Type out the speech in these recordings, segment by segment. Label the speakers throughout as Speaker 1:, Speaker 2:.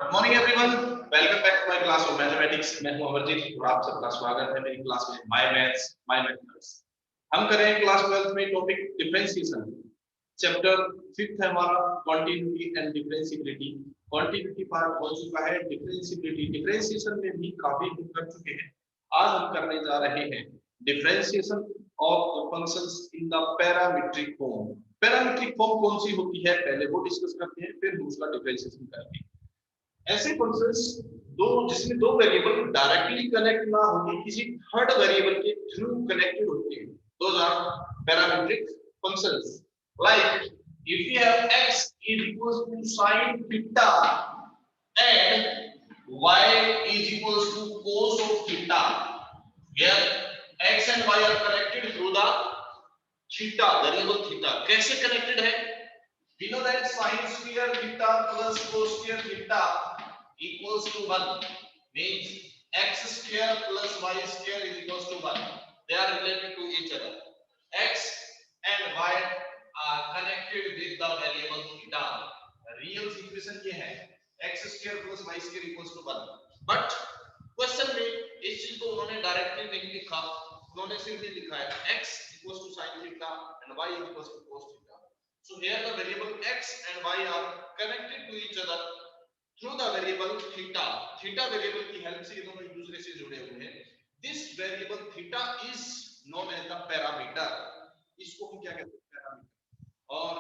Speaker 1: Good morning everyone, welcome back to my class of mathematics. मैं हूं अमरजीत और आप सबका स्वागत है मेरी क्लास में माय मैथ्स माय मैथमेटिक्स। हम कर रहे हैं क्लास 12th में टॉपिक डिफरेंशिएशन। चैप्टर 5th है हमारा continuity and differentiability. Continuity part हो चुका है, डिफरेंशिएशन में भी काफी हम कर चुके हैं। आज हम करने जा रहे हैं differentiation of the functions in the parametric form. Parametric form कौन सी होती है पहले वो डिस्कस करते हैं, फिर हम उसका डिफरेंशिएशन करते हैं। ऐसे फंक्शंस जिसमें दो वेरिएबल डायरेक्टली कनेक्ट ना होके किसी थर्ड वेरिएबल के थ्रू कनेक्टेड होते हैं, those are parametric functions. Like if we have x is equals to sin theta and y is equals to cos of theta, here x and y are connected through the theta variable theta. कैसे connected है? We know that sin square theta plus cos square theta equals to 1, means x square plus y square is equals to 1. They are related to each other. X and y are connected with the variable theta. Real equation ये है x square plus y square equals to 1. But question में इस चीज को उन्होंने directly नहीं लिखा, उन्होंने सिर्फ लिखा है x equals to sin theta and y equals to cos theta. So here the variable x and y are connected to each other through the variable theta. Theta variable की हेल्प से ये दोनों एक दूसरे से जुड़े हुए हैं. This variable theta is known as the parameter. इसको हम क्या कहते हैं? पैरामीटर. और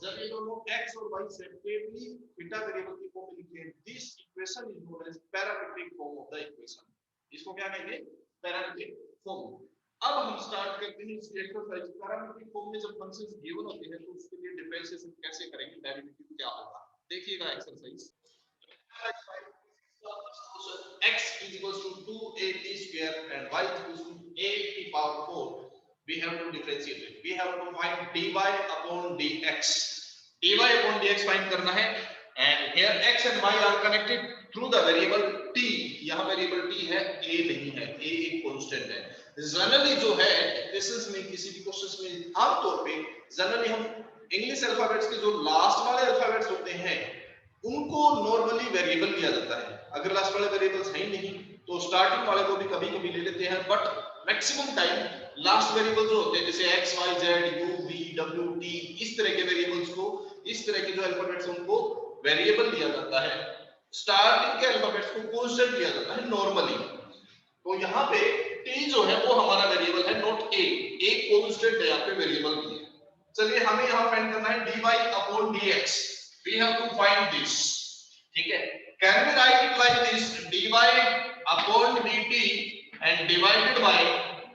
Speaker 1: जब ये दोनों x और y सेपरेटली theta वेरिएबल की फॉर्म में लिखे हैं, this equation is known as parametric form of the equation. इसको क्या कहेंगे? Parametric form. अब हम स्टार्ट करते हैं इस एक्सरसाइज। पैरामीट्रिक फॉर्म में जब फंक्शंस गिवन होते हैं तो उसके लिए डिफरेंशिएशन कैसे करेंगे, डेरिवेटिव क्या होगा, देखिएगा exercise. x is equals to 2at square and y is equals to a to the power 4. We have to differentiate it. We have to find dy upon dx. dy upon dx find करना है and here x and y are connected through the variable t. यहाँ variable t है, a नहीं है, a एक constant है। Generally जो है इक्वेशंस में किसी भी क्वेश्चंस में आमतौर पे जनरली हम इंग्लिश अल्फाबेट्स के जो लास्ट वाले अल्फाबेट्स होते हैं उनको नॉर्मली वेरिएबल लिया जाता है। अगर लास्ट वाले वेरिएबल्स है ही नहीं तो स्टार्टिंग वाले को भी कभी-कभी ले लेते हैं, but maximum time last variable जो होते हैं जैसे x y z u v w t इस तरह के वेरिएबल्स को, इस तरह के जो अल्फाबेट्स उनको वेरिएबल लिया जाता है। स्टार्टिंग के अल्फाबेट्स को कांस्टेंट लिया जाता है नॉर्मली। तो यहाँ पे t जो है वो हमारा वेरिएबल है, नॉट a, एक कांस्टेंट है, यहाँ पे वेरिएबल नहीं है। चलिए हमें यहाँ फाइंड करना है dy upon dx. We have to find this. ठीक है, can we write it like this, dy upon dt and divided by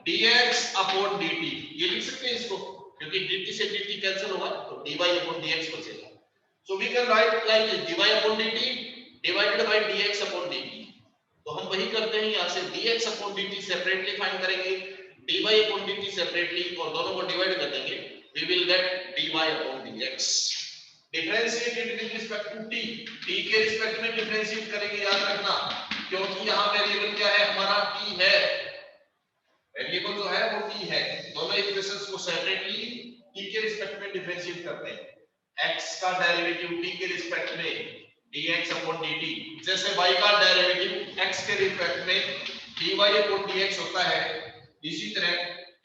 Speaker 1: dx upon dt. ये लिख सकते हैं इसको, क्योंकि dt से dt कैंसिल होगा तो dy upon dx बचेगा. So we can write it like this, dy upon dt divided by dx upon dt. तो हम वही करते हैं, यहाँ से dx upon dt separately find करेंगे, dy upon dt सेपरेटली और दोनों को डिवाइड कर देंगे, we will get dy upon dx. Differentiated with respect to t, t के रिस्पेक्ट में डिफरेंशिएट करेंगे, याद रखना, क्योंकि यहाँ वेरिएबल क्या है हमारा t है, वेरिएबल जो है वो t है। दोनों इक्वेशंस को सेपरेटली t के रिस्पेक्ट में डिफरेंशिएट करते हैं। x का डेरिवेटिव t के रिस्पेक्ट में dx upon dt, जैसे y का डेरिवेटिव x के रिस्पेक्ट में dy upon dx होता है, इसी तरह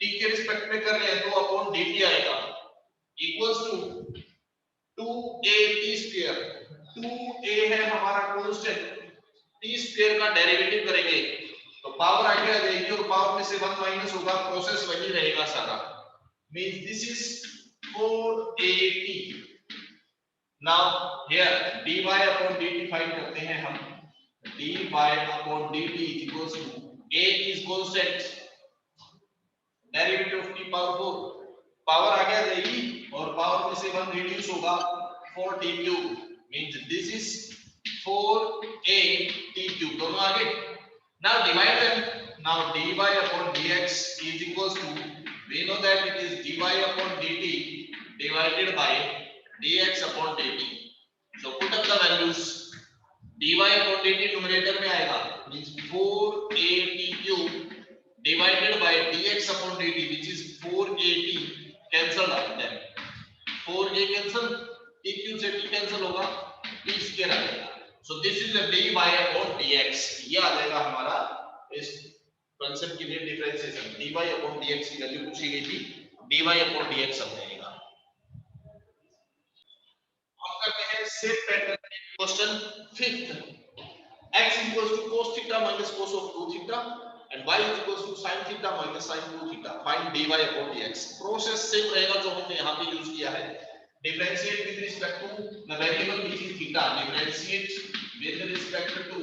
Speaker 1: t के रिस्पेक्ट में कर रहे हैं तो upon dt आएगा, equals to 2at square. 2a है हमारा कांस्टेंट, t स्क्वायर का डेरिवेटिव करेंगे तो पावर आगे आ जाएगी और पावर में से 1 माइनस होगा, प्रोसेस वही रहेगा सारा, means this is 4at. Now here dy upon dt find करते हैं हम, dy upon dt equals to a is constant, derivative of t power 4, power आगे आ जाएगी और पावर में से 1 रिड्यूस होगा, 4t cube, means this is 4at cube, दोनों आगे। Now divide them, now dy upon dx is equals to, we know that it is dy upon dt divided by dx upon dt. So put up the values, dy upon dt numerator में आएगा, means 4at cube divided by dx upon dt which is 4at, cancel आते हैं, 4a cancel, t cube से t cancel होगा, t square आएगा, so this is the dy upon dx, ये आ जाएगा हमारा इस कंसेप्ट के लिए डिफरेंशिएशन। dy अपॉन dx की वैल्यू पूछी गई थी, dy अपॉन dx आ जाएगा। हम करते हैं same pattern question fifth. x equals to cos theta minus cos of 2 theta and y is equals to sin theta minus sin 2 theta. Find dy upon dx. Process same रहेगा जो हमने यहाँ पे use किया है। Differentiate with respect to the variable which is theta. Differentiate with respect to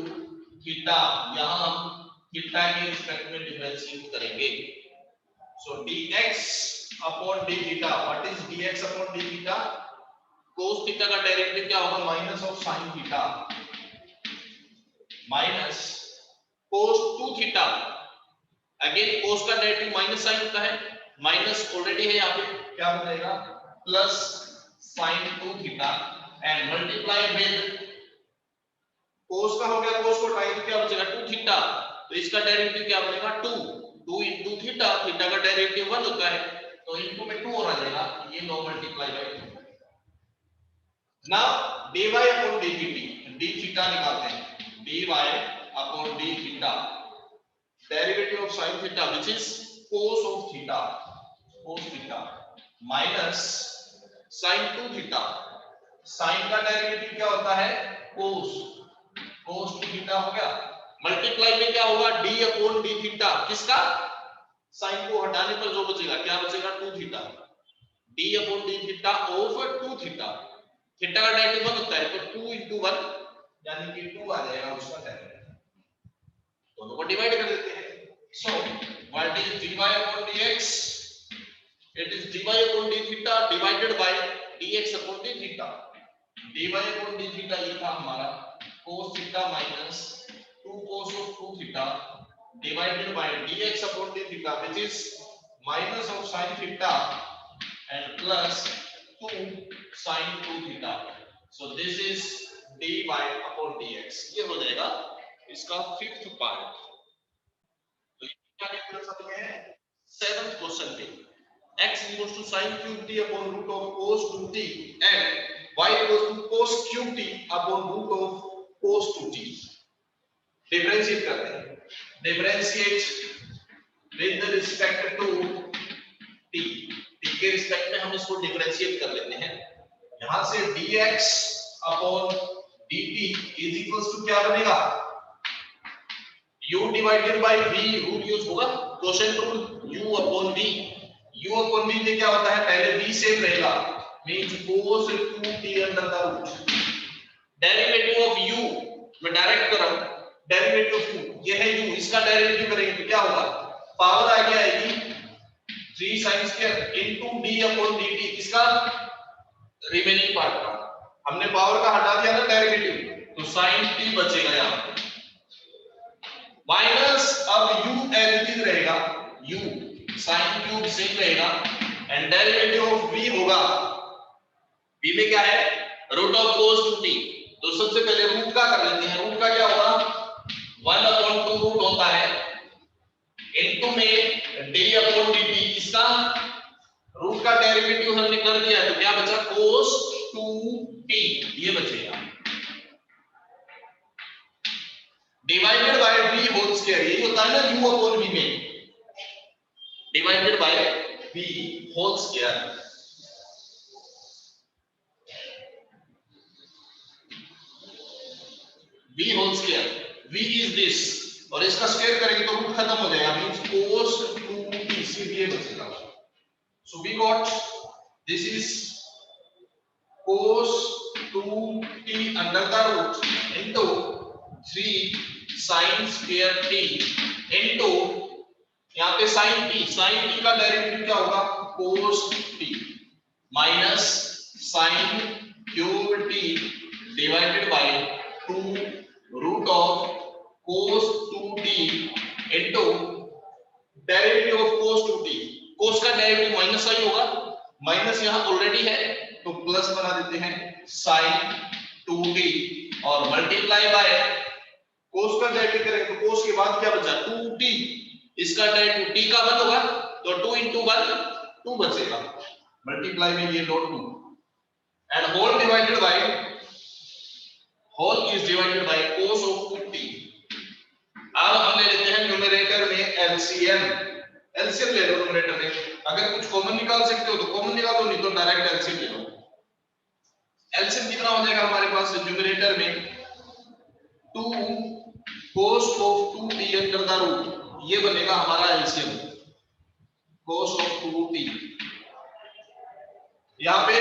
Speaker 1: theta, यहाँ हम theta के रिस्पेक्ट में डिफरेंशिएट करेंगे। So dx upon d theta. What is dx upon d theta? cos theta का derivative क्या होगा? Minus of sin theta minus cos 2 theta. Again cos का derivative minus sign होता है, माइनस ऑलरेडी है यहाँ पे, क्या बनेगा? Plus sin 2 theta and multiply with cos का हो गया, cos को टाइम क्या बचेगा? 2 थीटा, तो इसका डेरिवेटिव क्या बनेगा? 2 इनटू थीटा, थीटा का डेरिवेटिव 1 होता है, तो इनटू में 2 और आ जाएगा, ये 9 multiply by 2। Now dy upon dt, d theta निकालते हैं। dy upon d theta, derivative of sin theta which is cos of theta, cos theta minus sin 2 theta, sin का डेरिवेटिव क्या होता है? cos, cos 2 theta हो गया, multiply में क्या होगा? d upon d theta, किसका? sin को हटाने पर जो बचेगा क्या बचेगा? 2 theta, d upon d theta of 2 theta, theta का डेरिवेटिव 1 होता है, तो 2 into 1 यानी कि 2 आ जाएगा उसका डेरिवेटिव। दोनों को डिवाइड कर देते हैं। So what is dy upon dx? It is dy upon d theta divided by dx upon d theta। dy upon d theta ये था हमारा cos theta minus 2 cos of 2 theta divided by dx upon d theta which is minus of sin theta and plus 2 sin 2 theta. So this is dy upon dx, ये हो जाएगा इसका fifth part. तो ये क्या कर सकते हैं? सेवंथ क्वेश्चन पे x equals to sin cube t upon root of cos 2t and y equals to cos cube t upon root of cos 2t। Differentiate करते हैं। Differentiate with respect to t, t के respect में हम इसको differentiate कर लेते हैं। यहां से dx upon dt is equals to क्या बनेगा? u divided by v, rule use होगा quotient rule, u upon v। u upon v में क्या होता है? पहले v सेम रहेगा, means cos 2t under the root. Derivative of u मैं डायरेक्ट कर रहा हूं, डेरिवेटिव ऑफ u ये है u, इसका डेरिवेटिव करेंगे तो क्या होगा? पावर आगे आएगी 3 sin square into d upon dt, किसका? रिमेनिंग पार्ट का। हमने पावर का हटा दिया ना डेरिवेटिव, तो sin t बचेगा यहां पे, माइनस अब u एज इट इज रहेगा, u sin क्यूब सेम रहेगा एंड डेरिवेटिव ऑफ v होगा, v में क्या है? Root of cos 2t। तो सबसे पहले रूट का कर लेते हैं। रूट का क्या होगा? 1/2 रूट होता है इनटू में d अपॉन dt, इसका रूट का डेरिवेटिव हमने कर दिया, तो क्या बचा? cos 2t, ये बचेगा divided by v whole square. यही होता है ना u अपॉन v में, divided by v whole square. v whole square, v is this, और इसका स्क्वायर करेंगे तो रूट खत्म हो जाएगा, मींस cos 2t, सिर्फ ये बचेगा। So we got this is cos 2t under the root into 3 sin square t into यहाँ पे sin t, sin t का डेरिवेटिव क्या होगा? cos t minus sin cube t divided by 2 root of cos 2t into derivative of cos 2t। cos का derivative minus sign होगा, minus यहाँ already है तो प्लस बना देते हैं sin 2t और मल्टीप्लाई बाय cos का डेरिवेटिव करेंगे तो cos के बाद क्या बचा? 2t, इसका डेरिवेटिव t का 1 होगा तो 2 into 1 2 बचेगा, मल्टीप्लाई में ये dot 2 and whole divided by whole is divided by cos of 2t। अब हम ले लेते हैं न्यूमरेटर में एलसीएम। एलसीएम ले लो न्यूमरेटर में, अगर कुछ कॉमन निकाल सकते हो तो कॉमन निकालो, नहीं तो डायरेक्ट एलसीएम ले लो। एलसीएम कितना हो जाएगा हमारे पास न्यूमरेटर में 2 cos of 2t under the root, ये बनेगा हमारा एलसीएम cos ऑफ 2t। यहाँ पे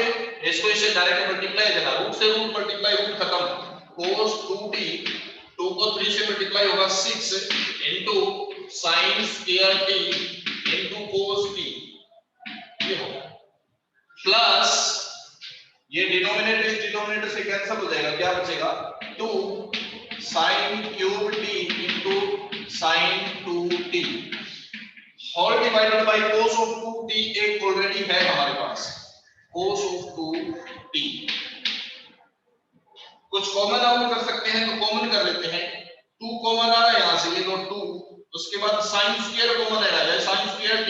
Speaker 1: इसको इससे डायरेक्ट मल्टीप्लाई देना, रूट से रूट मल्टीप्लाई, रूट खत्म, cos 2t 2 को 3 से मल्टीप्लाई होगा 6 into sin square t into cos t, ये होगा प्लस ये डिनोमिनेटर से कैंसिल हो जाएगा, क्या बचेगा 2 sin cube t into sin 2t whole divided by cos of 2t, एक ऑलरेडी है हमारे पास cos ऑफ 2t। कुछ कॉमन आउट कर सकते हैं तो कॉमन कर लेते हैं, 2 कॉमन आ रहा है यहां से, ये लो 2, उसके बाद sin स्क्वायर कॉमन आ रहा है, sin square t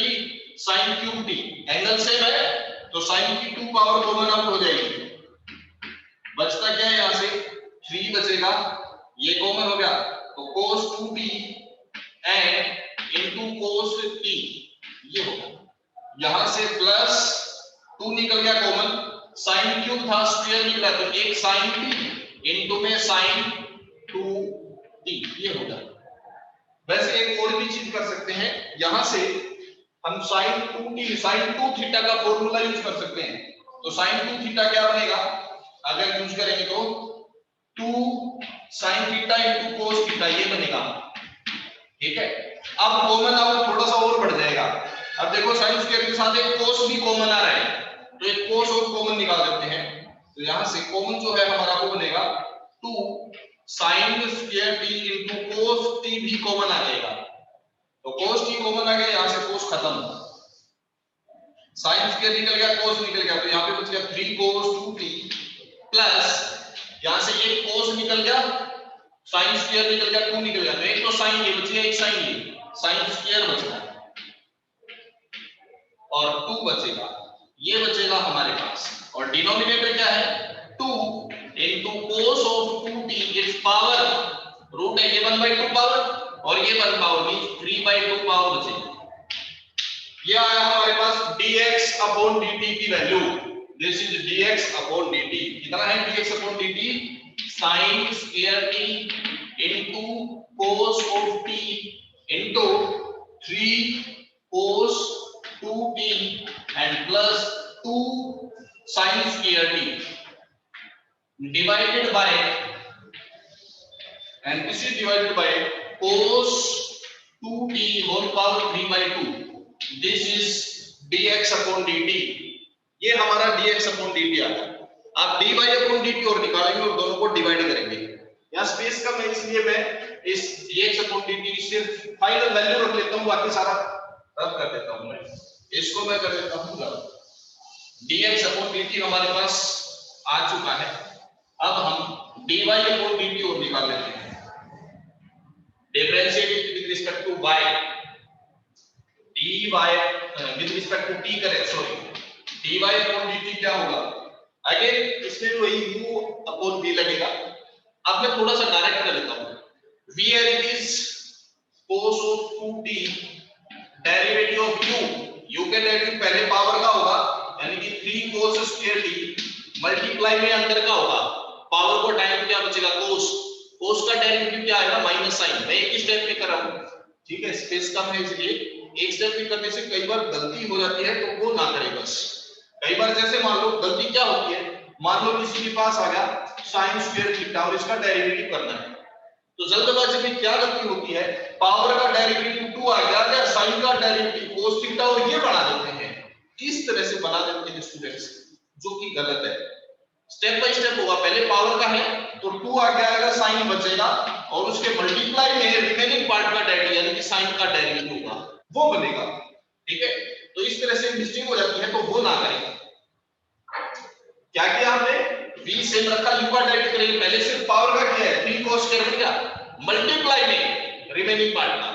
Speaker 1: sin cube t, angle same है तो sin की 2 पावर कॉमन आउट हो जाएगी, बचता क्या है यहां से 3 बचेगा, ये कॉमन हो गया तो cos 2t and into cos t, ये होगा, यहां से प्लस 2 निकल गया कॉमन, sin क्यूब था स्क्वायर निकला तो एक sin t इनटू में sin 2t, ये होगा। वैसे एक और भी चीज कर सकते हैं, यहां से हम sin 2t sin 2 थीटा का फॉर्मूला यूज कर सकते हैं, तो sin 2 थीटा क्या बनेगा अगर यूज करेंगे तो 2 sin theta into cos theta, ये बनेगा, ठीक है। अब कॉमन आउट थोड़ा सा और बढ़ जाएगा, अब देखो sin स्क्वायर के साथ एक cos भी कॉमन आ रहा है तो एक cos और कॉमन निकाल देते हैं, तो यहां से कॉमन जो है हमारा वो बनेगा 2 sin square t into cos t भी कॉमन आ जाएगा, तो cos t कॉमन आ गया, यहां से cos खत्म, sin स्क्वायर निकल गया cos निकल गया, तो यहां पे बच गया 3 cos 2t प्लस यहां से एक cos निकल गया, sin स्क्वायर निकल गया, 2 निकल गया, तो एक तो sin ये बच गया, एक sin ये, sin स्क्वायर बच गया और 2 बचेगा, ये बचेगा हमारे पास, और डिनोमिनेटर क्या है 2 into cos of 2t, it's power root है ये 1/2 पावर और ये 1 पावर मींस 3/2 पावर बचेगी। ये आया हमारे पास dx अपॉन dt की value, this is dx upon dt, कितना है dx upon dt sin square t into cos of t into 3 cos 2t and plus 2 sin square t divided by, and this is divided by cos 2t whole power 3/2, this is dx upon dt, ये हमारा dx upon dt आ गया। आप dy upon dt और निकालेंगे और दोनों को divide करेंगे, यहाँ स्पेस कम है इसलिए मैं इस dx upon dt सिर्फ फाइनल वैल्यू रख लेता हूँ, बाकी सारा रद्द कर देता हूँ, मैं इसको मैं कर देता हूँ रद्द। dx upon dt हमारे पास आ चुका है, अब हम dy upon dt और निकाल लेते हैं, differentiate with respect to y, dy with respect to t करें, सॉरी dy upon dt क्या होगा, अगेन इसमें वही u upon v लगेगा, अब मैं थोड़ा सा डायरेक्ट कर लेता हूँ, v here it is cos of 2t derivative of u के डेरिवेटिव पहले पावर का होगा, यानी कि 3 cos स्क्वायर t मल्टीप्लाई में अंदर का होगा, पावर को टाइम क्या बचेगा cos का डेरिवेटिव क्या आएगा माइनस साइन, मैं एक ही स्टेप में कर रहा हूं, ठीक है, स्पेस कम है इसलिए एक स्टेप में करने से कई बार गलती हो जाती है, तो वो ना करें बस। कई बार जैसे मान लो गलती क्या होती है, मान लो किसी के पास आ गया sin स्क्वायर थीटा और इसका डेरिवेटिव करना है, तो जल्दबाजी में क्या गलती होती है, पावर का डेरिवेटिव 2 आ गया या sin का डेरिवेटिव cos थीटा और ये बना देते हैं, इस तरह से बना देते हैं स्टूडेंट्स, जो कि गलत है। स्टेप बाय स्टेप होगा, पहले पावर का है तो 2 आ गया, sin बचेगा और उसके मल्टीप्लाई में रिमेनिंग पार्ट का डेरिवेटिव यानी कि sin का डेरिवेटिव होगा वो बनेगा, ठीक है, तो इस तरह से मिस्टेक हो जाती है, तो वो ना करें। क्या किया हमने, v सेम रखा, u का डेरिवेटिव करेंगे, पहले सिर्फ पावर का किया है 3 cos कर दिया, मल्टीप्लाई में रिमेनिंग पार्ट का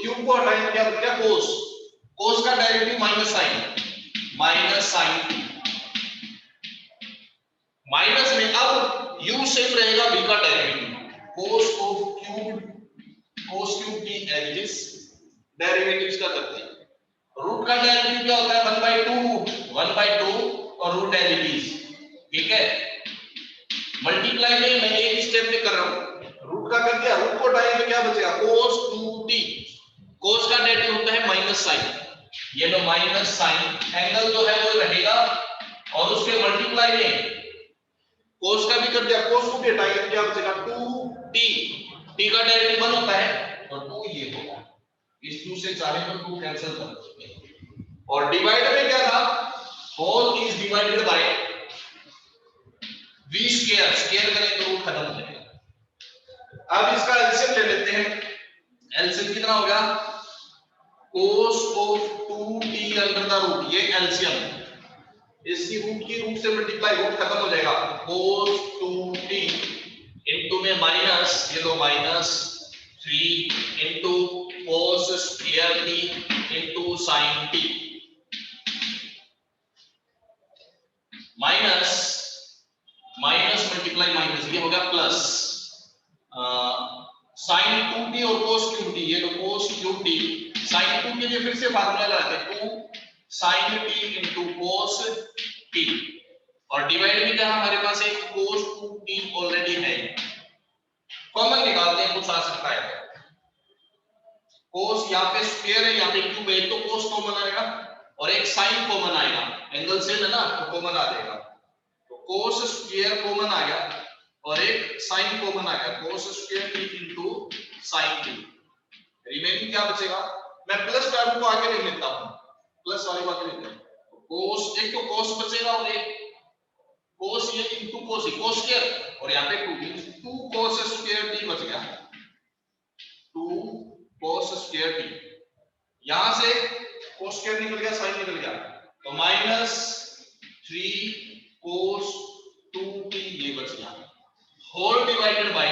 Speaker 1: क्यूब को हटाएंगे, क्या बचेगा cos का डेरिवेटिव माइनस sin माइनस में अब u सेम रहेगा v का derivative cos cube t as it is, derivatives का करते हैं। रूट का डेरिवेटिव क्या होता है 1/2 और रूट एज इट इज, ठीक है। मल्टीप्लाई में मैं एक स्टेप में कर रहा हूं, रूट का कर दिया, रूट को हटाएंगे तो क्या बचेगा cos 2t, cos का डेरिवेटिव होता है माइनस साइन, ये लो माइनस साइन, एंगल जो है वो रहेगा और उसके मल्टीप्लाई में cos का भी कर दिया, cos को भी हटाएंगे तो क्या बचेगा 2t, t का डेरिवेटिव 1 होता है तो 2 ये होगा, इस 2 से चाहे तो 2 कैंसिल कर सकते। और डिवाइड में क्या था, whole is divided by v square, square करें तो रूट खत्म हो जाएगा। अब इसका एलसीएम ले लेते हैं, एलसीएम कितना हो गया cos of 2t under the root, ये एलसीएम, इसकी रूट की रूट से मल्टीप्लाई, रूट खत्म हो जाएगा, cos 2t इनटू में माइनस, ये लो minus 3 into cos square t into sin t, minus minus multiply minus, ये हो गया प्लस sin 2t और cos क्यूब t, ये लो cos क्यूब t, sin 2 के लिए फिर से फार्मूला लगाते हैं 2 sin t into cos t, और डिवाइड में क्या हमारे पास एक cos 2t ऑलरेडी है, कॉमन निकालते हैं, कुछ आ सकता है cos, यहाँ पे स्क्वायर है यहाँ पे क्यूब है, तो cos कॉमन आएगा और एक sin कॉमन आएगा, एंगल सेम है ना तो कॉमन आ जाएगा, तो cos स्क्वायर कॉमन आ गया और एक sin कॉमन आ गया, cos square t into sin t, remaining क्या बचेगा, मैं प्लस टर्म को आगे नहीं लेता हूं, प्लस वाले को आगे लेते हैं, cos, एक तो cos बचेगा और एक cos, ये इनटू cos, cos स्क्वायर और यहाँ पे 2 मींस 2 cos स्क्वायर t बच गया, 2 cos स्क्वायर t, यहां से cos स्क्वायर निकल गया, sin निकल गया, तो माइनस 3 cos 2t ये बच गया, whole divided by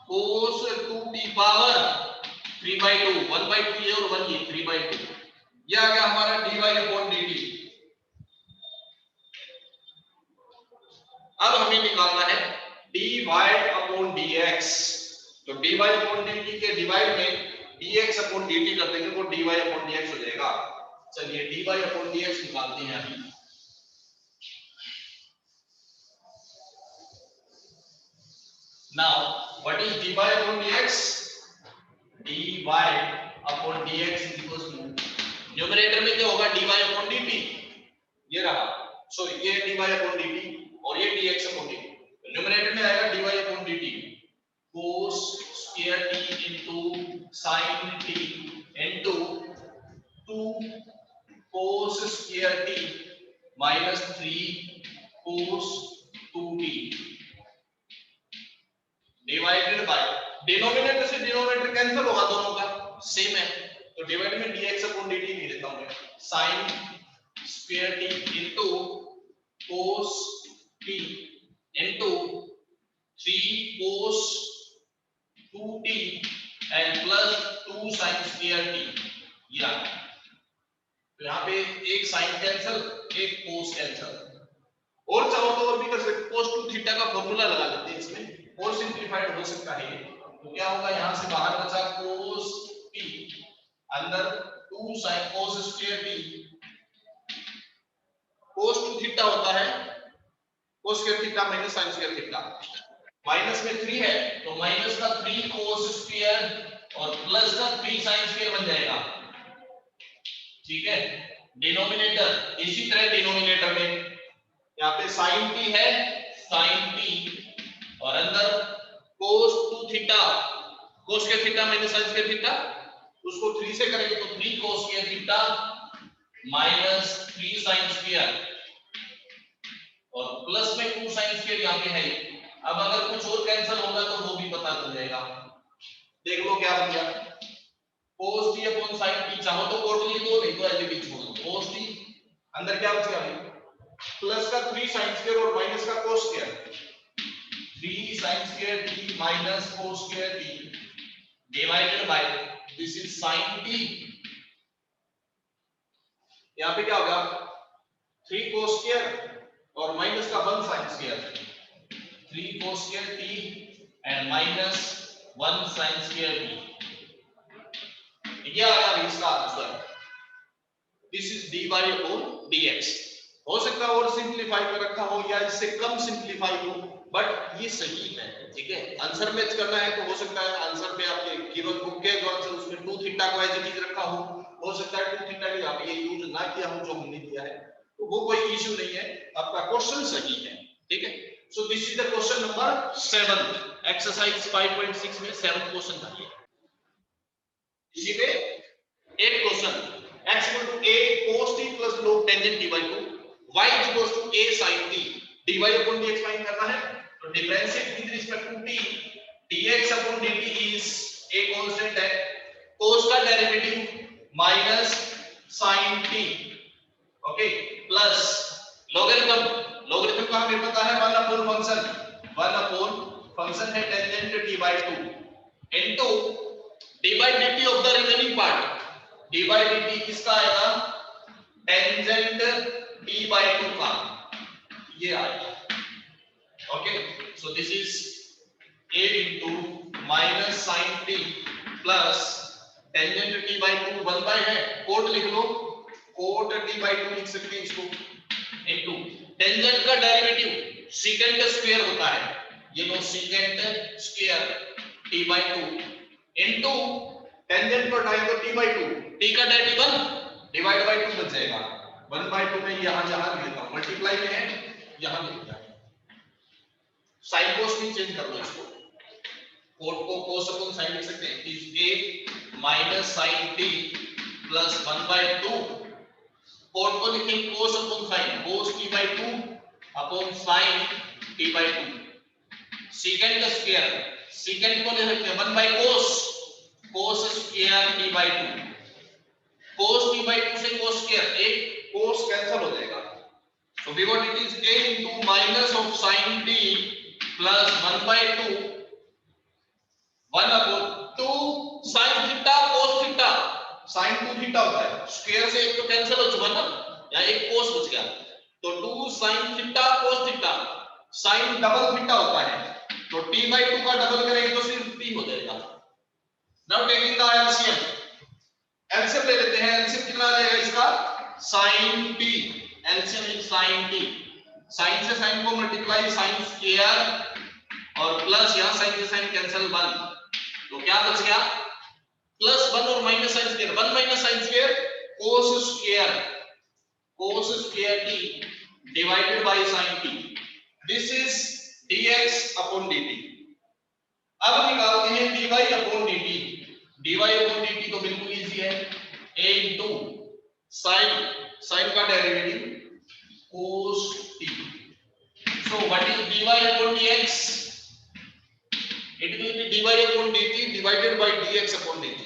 Speaker 1: cos 2t power 3/2, 1/2 ये और 1 ये 3/2, ये आ गया हमारा dy/dt। अब हमें निकालना है dy/dx, तो dy/dt के डिवाइड में dx/dt कर देंगे वो dy/dx हो जाएगा। चलिए dy/dx निकालते हैं अभी। Now what is dy/dx? dy/dx is equals to, numerator में क्या होगा dy/dt, ये रहा, सो ये dy/dt और ये dx/dt, न्यूमरेटर में आएगा dy/dt cos square t into sin t into 2 cos square t minus 3 cos 2t divided by, denominator से डिनोमिनेटर कैंसिल होगा, दोनों का सेम है, तो डिवाइड में dx/dt नहीं लेता हूं मैं, sin square t into cos t into 3 cos 2t and plus 2 sin square t, ये आ गया, तो यहाँ पे एक sin कैंसिल, एक cos कैंसिल, और चाहो तो और भी कर सकते, cos 2 थीटा का फॉर्मूला लगा लेते हैं इसमें, और सिंपलीफाइड हो सकता है, तो क्या होगा यहां से बाहर बचा cos t अंदर 2 sin cos square t, cos 2 theta होता है cos square theta minus sin square theta, minus में 3 है तो माइनस का 3 cos स्क्वायर और प्लस का 3 sin स्क्वायर बन जाएगा, ठीक है। डिनोमिनेटर इसी तरह, डिनोमिनेटर में यहाँ पे sin t है, sin t और अंदर cos 2 theta, cos square theta minus sin square theta, उसको 3 से करेंगे तो 3 cos square theta minus 3 sin square और प्लस में 2 sin स्क्वायर यहाँ पे है। अब अगर कुछ और कैंसिल होगा तो वो भी पता चल जाएगा, देख लो क्या बन गया, cos t upon sin t, चाहो तो कोड लिख दो नहीं तो ऐसे भी छोड़ दो, cos t अंदर क्या बचेगा प्लस का 3 sin स्क्वायर और माइनस का cos square, 3 sin square t minus cos square t divided by this is sin t, यहाँ पे क्या होगा 3 cos square और माइनस का 1 sin square 3 cos square t and minus 1 sin square t। ये आ गया इसका answer. This is dy upon dx। हो सकता है और सिंपलीफाई कर रखा हो या इससे कम सिंपलीफाई हो, बट ये सही है। ठीक है, आंसर मैच करना है तो हो सकता है आंसर पे आपके गिवन बुक के जो आंसर उसमें 2 थीटा को एज इट इज रखा हो सकता है 2 थीटा की आप ये यूज ना किया हो जो हमने दिया है, तो वो कोई इशू नहीं है, आपका क्वेश्चन सही है। ठीक है, so this is the question number 7 exercise 5.6 में 7th क्वेश्चन था ये। इसी में एक question x equal to a cos t plus log tangent d by 2 y is equals to a sin t dy upon dx find करना है। तो differentiate with respect to t dx upon dt is a constant है, cos का derivative minus sin t, okay, plus logarithm. Logarithm का हमें पता है 1 upon function है tangent t by 2 into d by dt of the remaining part. d by dt किसका आएगा? Tangent t by 2 का, ये आएगा। Okay, so this is a into minus sin t plus tangent t by 2 1 by है, coat लिख लो, coat t by 2 लिख सकते हैं इसको, इनटू टेंजेंट का डेरिवेटिव सेकंड स्क्वायर होता है, ये लो secant square t by 2 into tangent पर टाइम तो t by 2, t का डेरिवेटिव 1 डिवाइड बाय 2 बच जाएगा। 1 by 2 में यहां लेता हूं, मल्टीप्लाई में है यहां लिख दिया, साइन कोस भी चेंज कर लो इसको, कोट को कोस अपॉन साइन लिख सकते हैं, is a minus sin t plus 1 by 2, cot को लिखें cos upon sine, cos t by 2 upon sin t by 2, second का स्क्वायर, सेकंड को ले सकते हैं 1 by cos square t by 2, cos t by 2 से cos स्क्वायर, एक cos cancel हो जाएगा, so we got it is a into minus of sin t plus 1 by 2 1 upon 2 sin theta cos theta, sin 2 theta होता है, square से एक तो cancel हो चुका ना, या एक cos बच गया, तो 2 sin theta cos theta, sin double theta होता है, तो t by 2 का डबल करेंगे तो सिर्फ t हो जाएगा। Now taking the LCM, LCM ले लेते हैं, एलसीएम कितना आ जाएगा इसका sin t, LCM is sin t, sin से sin को मल्टीप्लाई sin स्क्वायर और प्लस यहां sin से sin कैंसिल 1, तो क्या बच गया प्लस 1 और minus sin square, 1 minus sin square cos square t divided by sin t, this is dx upon dt। अब निकालते हैं dy upon dt, dy upon dt तो बिल्कुल इजी है, a इनटू sin का derivative cos t, so what is dy upon dx, it will be dy upon dt divided by dx upon dt,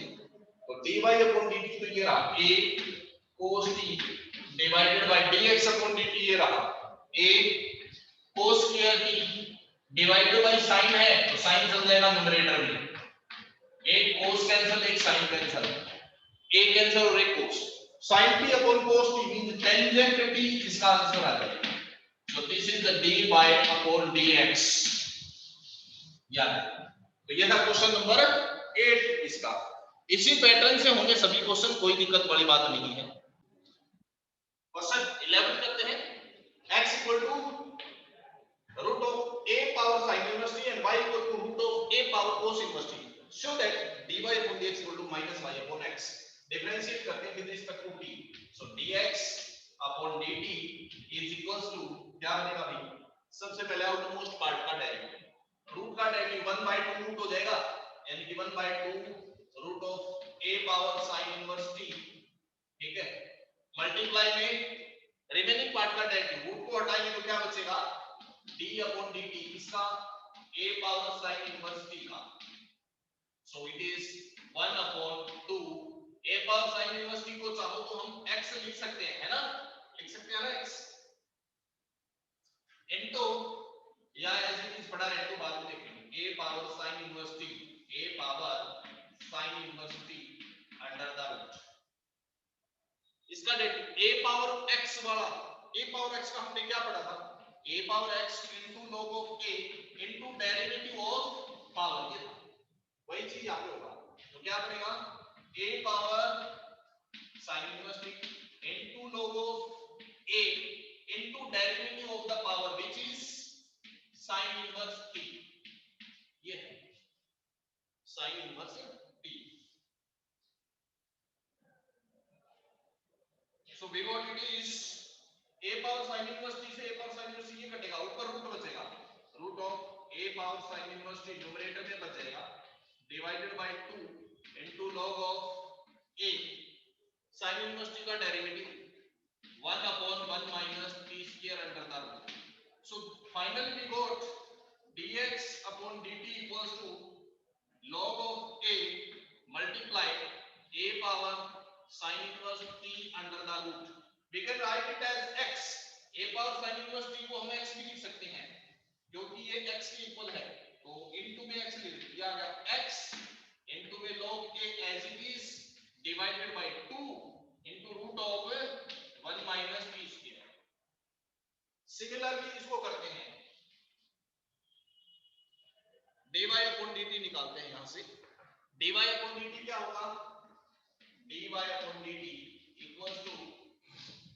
Speaker 1: तो dy upon dt तो ये रहा a cos t divided by dx upon dt, ये रहा a cos square t divided by sin है तो sin चल जाएगा न्यूमरेटर में, एक cos कैंसिल एक sin कैंसिल, एक कैंसिल और एक cos, sin t upon cos t means tangent t, इसका आंसर आ जाएगा। So this is the dy upon dx, याद है, तो ये था क्वेश्चन नंबर 8 इसका। इसी पैटर्न से होंगे सभी क्वेश्चन, कोई दिक्कत वाली बात नहीं है। क्वेश्चन 11 करते हैं, x equal to root of a power sin inverse t and y equal to root of a power cos inverse t, show that dy upon dx equal to minus y upon x, differentiate करते हैं with respect to t, so dx upon dt is equals to क्या बनेगा भाई, सबसे पहले outmost part का derivative, root का derivative 1 by 2 root हो जाएगा, यानी कि 1 by 2 root of a power sin inverse t, ठीक है, मल्टीप्लाई में रिमेनिंग पार्ट का डेरिवेटिव, रूट को हटाएंगे तो क्या बचेगा d upon dt, इसका a power sin inverse t का, so it is 1 upon 2 a power sin inverse t को चाहो तो हम x लिख सकते हैं, है ना, लिख सकते हैं ना x इनटू, या एज इट इज पढ़ा है तो बाद में देखेंगे, a power sin inverse t, a power sin inverse t under the root, इसका डेरिवेटिव a पावर x वाला, a पावर x का हमने क्या पढ़ा था, a power x into log of a into derivative of power, ये वही चीज यहाँ पे होगा। तो क्या बनेगा a power sin inverse t into log of a into derivative of the power which is sin inverse t, ये है sin inverse t। So we got it is a power sin inverse t से a power sin inverse ये कटेगा, ऊपर root बचेगा, root of a power sin inverse t numerator में बचेगा divided by 2 into log of a sin inverse t का derivative 1 upon 1 minus t square under the root। So finally we got dx upon dt equals to log of a multiply a power sin inverse t under the root। We can write it as x, a power sin inverse t को हम x भी लिख सकते हैं क्योंकि ये x के equal है, तो इनटू में x लिख दिया गया x इनटू में log a as it is divided by 2 into root of 1 minus t square। Similarly इसको करते हैं dy upon dt निकालते हैं, यहां से dy upon dt क्या होगा, dy upon dt equals to,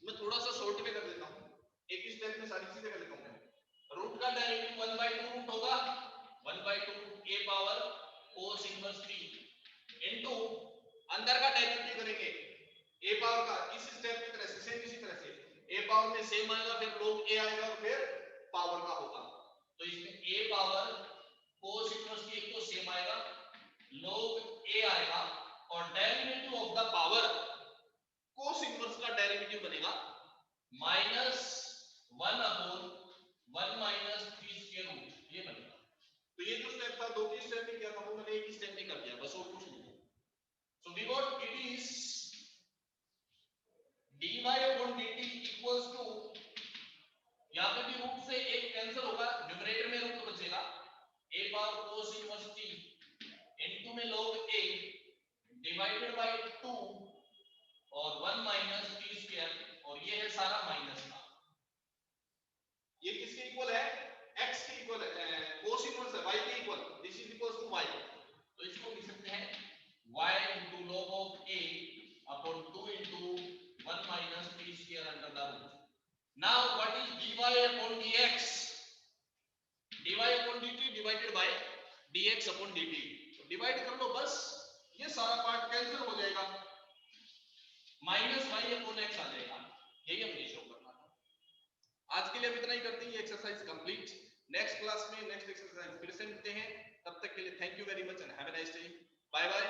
Speaker 1: मैं थोड़ा सा शॉर्ट में कर देता हूं, एक ही स्टेप में सारी चीजें कर लेता हूं मैं। रूट का डेरिवेटिव 1/2 रूट होगा 1/2 a power cos inverse t into अंदर का डेरिवेटिव करेंगे a पावर का इस स्टेप की तरह से, सेम इसी तरह से a पावर में सेम आएगा, फिर log a आएगा और फिर पावर का होगा, तो इसमें a power cos inverse t एक तो सेम आएगा, log a आएगा और derivative of the power cos inverse का डेरिवेटिव बनेगा minus 1 upon 1 minus t square root, ये बनेगा। तो ये जो स्टेप था, दो की स्टेप में किया था वो मैंने एक ही स्टेप में कर दिया, बस और कुछ नहीं। So we got it is dy upon dt equals to, यहां पे भी रूट से एक कैंसिल होगा, न्यूमरेटर में रूट बचेगा a power cos inverse t into में log a डिवाइडेड बाय 2 और 1 माइनस टी स्क्वायर, और ये है सारा माइनस का, ये किसके इक्वल है, x के इक्वल है, cos इनवर्स है y के equal, this is equals to y, तो इसको लिख सकते हैं y into log of a upon 2 into 1 minus t square under the root। Now what is dy upon dx, dy upon dt divided by dx upon dt, तो divide कर लो बस, ये सारा पार्ट कैंसिल हो जाएगा, माइनस वाई अपॉन एक्स आ जाएगा, यही हमने शो करना था। आज के लिए अब इतना ही करते हैं, ये एक्सरसाइज कंप्लीट। नेक्स्ट क्लास में नेक्स्ट एक्सरसाइज फिर से मिलते हैं, तब तक के लिए thank you very much and have a nice day, bye bye.